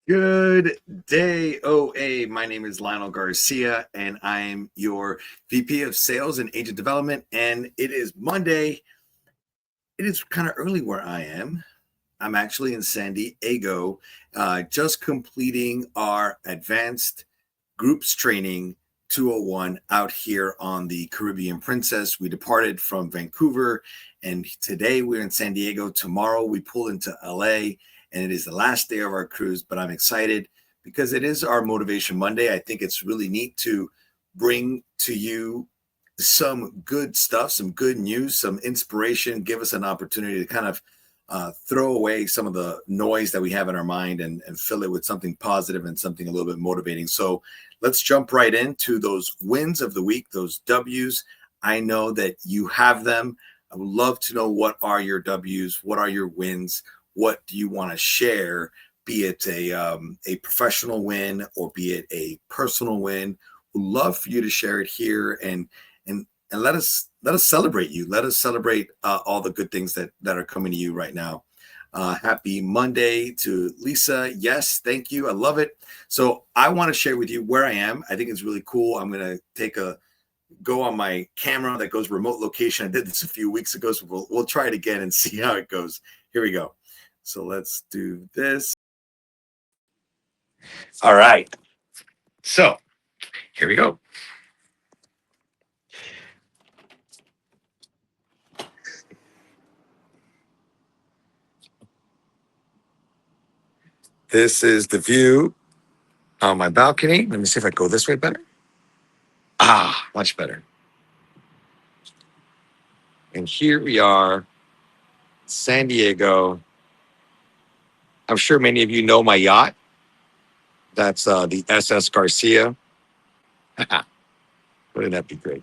Good day, OA. My name is Lionel Garcia, and I am your VP of Sales and Agent Development. And it is Monday. It is kind of early where I am. I'm actually in San Diego, just completing our advanced groups training 201 out here on the Caribbean Princess. We departed from Vancouver, and today we're in San Diego. Tomorrow we pull into LA, and it is the last day of our cruise, but I'm excited because it is our Motivation Monday. I think it's really neat to bring to you some good stuff, some good news, some inspiration, give us an opportunity to kind of throw away some of the noise that we have in our mind and fill it with something positive and something a little bit motivating. So let's jump right into those wins of the week, those W's. I know that you have them. I would love to know, what are your W's? What are your wins? What do you want to share? Be it a professional win or be it a personal win. We'd love for you to share it here and let us celebrate you. Let us celebrate all the good things that are coming to you right now. Happy Monday to Lisa. Yes, thank you. I love it. So I want to share with you where I am. I think it's really cool. I'm going to go on my camera that goes remote location. I did this a few weeks ago, so we'll try it again and see how it goes. Here we go. So let's do this. All right. So here we go. This is the view on my balcony. Let me see if I go this way better. Much better. And here we are, San Diego. I'm sure many of you know my yacht. That's the SS Garcia. Wouldn't that be great?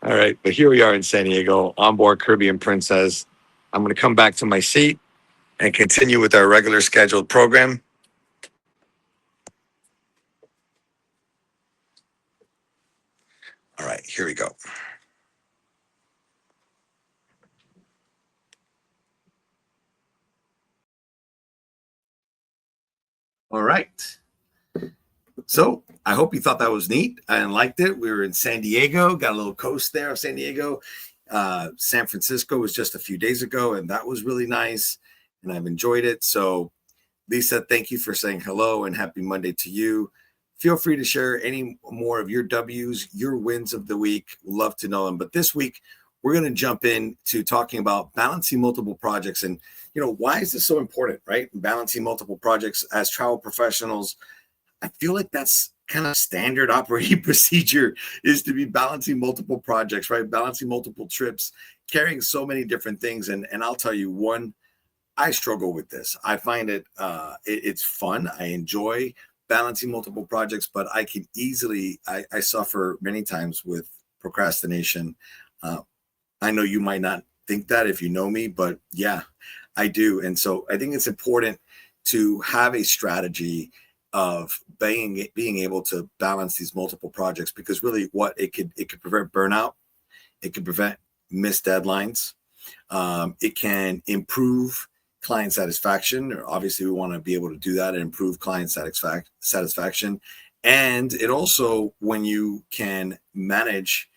All right, but here we are in San Diego, on board Caribbean Princess. I'm going to come back to my seat and continue with our regular scheduled program. All right, here we go. All right. So I hope you thought that was neat and liked it. We were in San Diego, got a little coast there of San Diego. San Francisco was just a few days ago, and that was really nice, and I've enjoyed it. So Lisa, thank you for saying hello and happy Monday to you. Feel free to share any more of your W's, your wins of the week. Love to know them. But this week, we're going to jump into talking about balancing multiple projects. And, why is this so important, right? Balancing multiple projects as travel professionals. I feel like that's kind of standard operating procedure, is to be balancing multiple projects, right? Balancing multiple trips, carrying so many different things. And I'll tell you, I struggle with this. I find it's fun. I enjoy balancing multiple projects, but I suffer many times with procrastination. Uh, I know you might not think that if you know me, but yeah, I do. And so I think it's important to have a strategy of being able to balance these multiple projects, because really what it could prevent burnout. It could prevent missed deadlines. It can improve client satisfaction. Obviously, we want to be able to do that and improve client satisfaction. And it also, when you can manage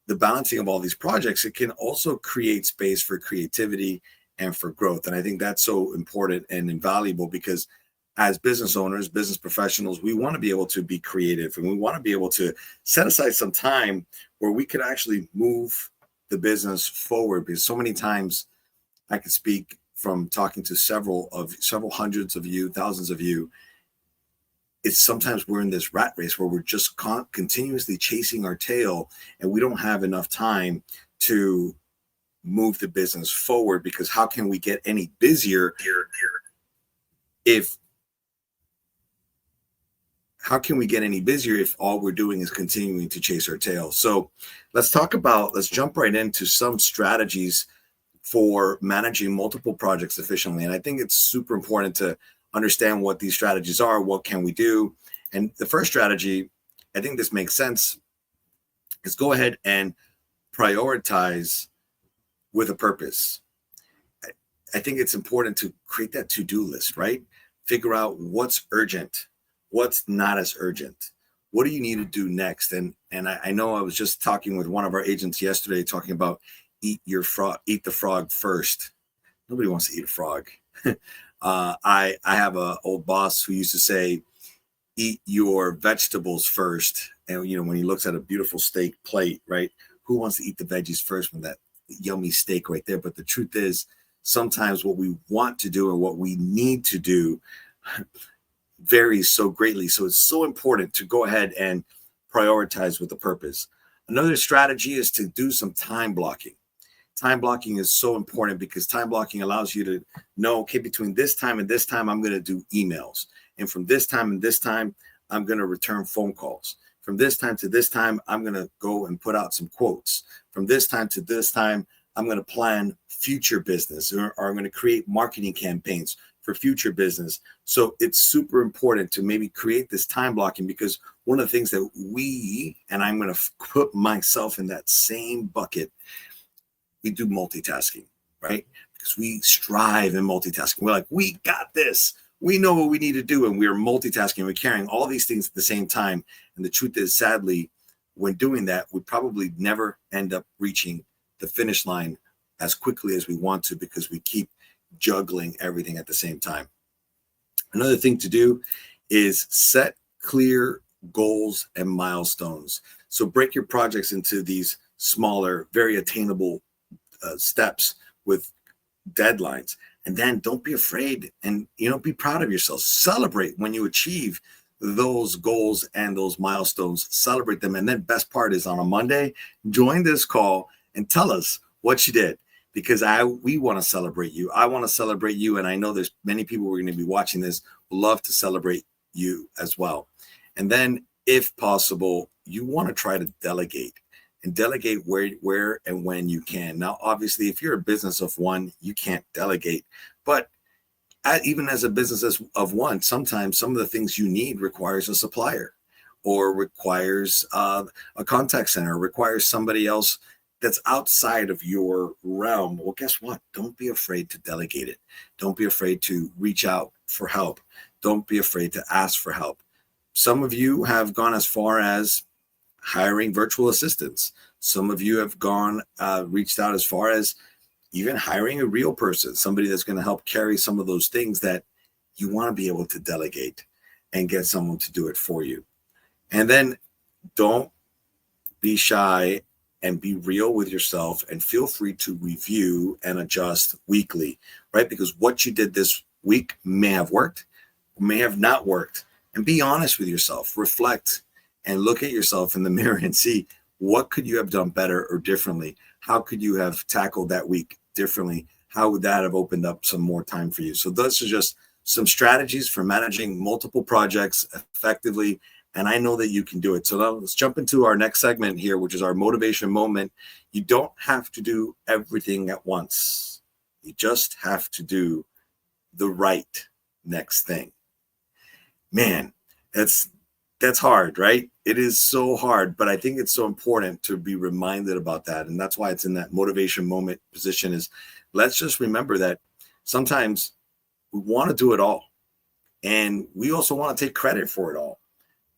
the balancing of all these projects, it can also create space for creativity and for growth. And I think that's so important and invaluable, because as business owners, business professionals, we want to be able to be creative, and we want to be able to set aside some time where we could actually move the business forward. Because so many times, I could speak from talking to several hundreds of you, thousands of you, it's sometimes we're in this rat race where we're just continuously chasing our tail, and we don't have enough time to move the business forward. Because how can we get any busier if all we're doing is continuing to chase our tail? So let's jump right into some strategies for managing multiple projects efficiently. And I think it's super important to understand what these strategies are. What can we do? And the first strategy, I think this makes sense, is go ahead and prioritize with a purpose. I think it's important to create that to-do list, right? Figure out what's urgent, what's not as urgent. What do you need to do next? And I know I was just talking with one of our agents yesterday, talking about eat the frog first. Nobody wants to eat a frog. I have a old boss who used to say, eat your vegetables first. And when he looks at a beautiful steak plate, right? Who wants to eat the veggies first when that yummy steak right there? But the truth is, sometimes what we want to do or what we need to do varies so greatly. So it's so important to go ahead and prioritize with a purpose. Another strategy is to do some time blocking. Time blocking is so important because time blocking allows you to know, okay, between this time and this time, I'm going to do emails. And from this time and this time, I'm going to return phone calls. From this time to this time, I'm going to go and put out some quotes. From this time to this time, I'm going to plan future business, or I'm going to create marketing campaigns for future business. So it's super important to maybe create this time blocking, because one of the things that and I'm going to put myself in that same bucket, we do multitasking, right? Because we strive in multitasking. We're like, we got this. We know what we need to do. And we're multitasking. We're carrying all these things at the same time. And the truth is, sadly, when doing that, we probably never end up reaching the finish line as quickly as we want to, because we keep juggling everything at the same time. Another thing to do is set clear goals and milestones. So break your projects into these smaller, very attainable steps with deadlines. And then don't be afraid, and be proud of yourself. Celebrate when you achieve those goals and those milestones. Celebrate them. And then best part is, on a Monday, join this call and tell us what you did, because we want to celebrate you. I want to celebrate you. And I know there's many people who are going to be watching this who love to celebrate you as well. And then, if possible, you want to try to delegate. And delegate where and when you can. Now, obviously, if you're a business of one, you can't delegate. But even as a business of one, sometimes some of the things you need requires a supplier, or requires a contact center, requires somebody else that's outside of your realm. Well, guess what? Don't be afraid to delegate it. Don't be afraid to reach out for help. Don't be afraid to ask for help. Some of you have gone as far as hiring virtual assistants. Some of you have reached out as far as even hiring a real person, somebody that's going to help carry some of those things that you want to be able to delegate, and get someone to do it for you. And then don't be shy, and be real with yourself, and feel free to review and adjust weekly, right? Because what you did this week may have worked, may have not worked. And be honest with yourself, reflect, and look at yourself in the mirror and see, what could you have done better or differently? How could you have tackled that week differently? How would that have opened up some more time for you? So those are just some strategies for managing multiple projects effectively. And I know that you can do it. So now let's jump into our next segment here, which is our motivation moment. You don't have to do everything at once. You just have to do the right next thing. Man, that's hard, right? It is so hard, but I think it's so important to be reminded about that. And that's why it's in that motivation moment position. Is let's just remember that sometimes we want to do it all. And we also want to take credit for it all.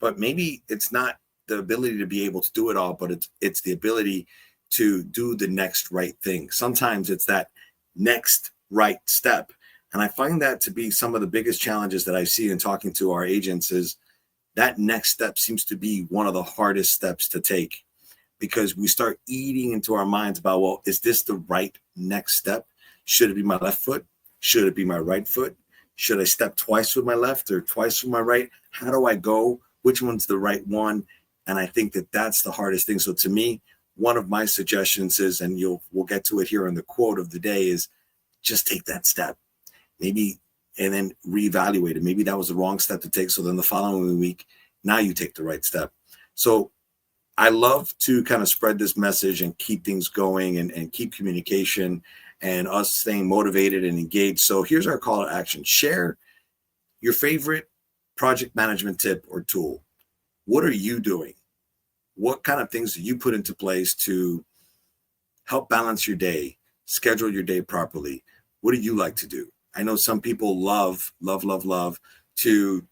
But maybe it's not the ability to be able to do it all, but it's the ability to do the next right thing. Sometimes it's that next right step. And I find that to be some of the biggest challenges that I see in talking to our agents, is that next step seems to be one of the hardest steps to take, because we start eating into our minds about, well, is this the right next step? Should it be my left foot? Should it be my right foot? Should I step twice with my left or twice with my right? How do I go? Which one's the right one? And I think that that's the hardest thing. So to me, one of my suggestions is, and we'll get to it here in the quote of the day, is just take that step. Maybe, and then reevaluate it. Maybe that was the wrong step to take. So then the following week, now you take the right step. So I love to kind of spread this message and keep things going, and keep communication and us staying motivated and engaged. So here's our call to action. Share your favorite project management tip or tool. What are you doing? What kind of things do you put into place to help balance your day, schedule your day properly? What do you like to do? I know some people love to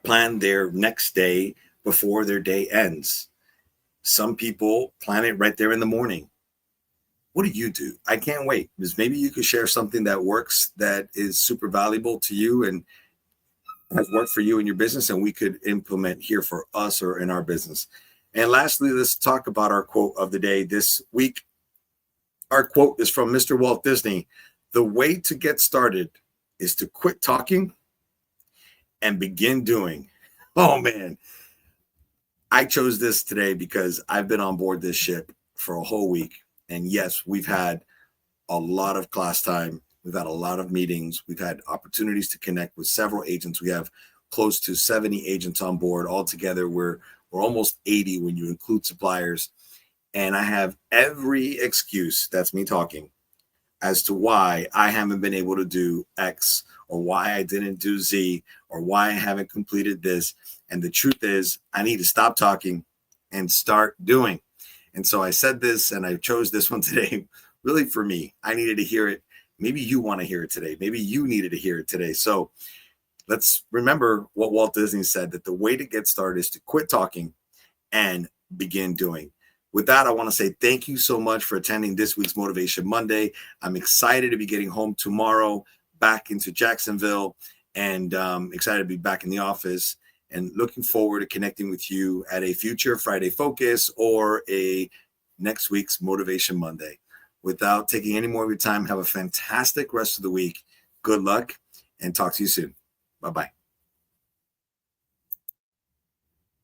plan their next day before their day ends. Some people plan it right there in the morning. What do you do? I can't wait, because maybe you could share something that works, that is super valuable to you and has worked for you in your business, and we could implement here for us or in our business. And lastly, let's talk about our quote of the day this week. Our quote is from Mr. Walt Disney. The way to get started is to quit talking and begin doing. Oh man, I chose this today because I've been on board this ship for a whole week. And yes, we've had a lot of class time. We've had a lot of meetings. We've had opportunities to connect with several agents. We have close to 70 agents on board. Altogether, we're almost 80 when you include suppliers. And I have every excuse, that's me talking, as to why I haven't been able to do X, or why I didn't do Z, or why I haven't completed this. And the truth is, I need to stop talking and start doing. And so I said this, and I chose this one today, really for me. I needed to hear it. Maybe you want to hear it today. Maybe you needed to hear it today. So let's remember what Walt Disney said, that the way to get started is to quit talking and begin doing. With that, I want to say thank you so much for attending this week's Motivation Monday. I'm excited to be getting home tomorrow, back into Jacksonville, and excited to be back in the office, and looking forward to connecting with you at a future Friday Focus or a next week's Motivation Monday. Without taking any more of your time, have a fantastic rest of the week. Good luck, and talk to you soon. Bye-bye.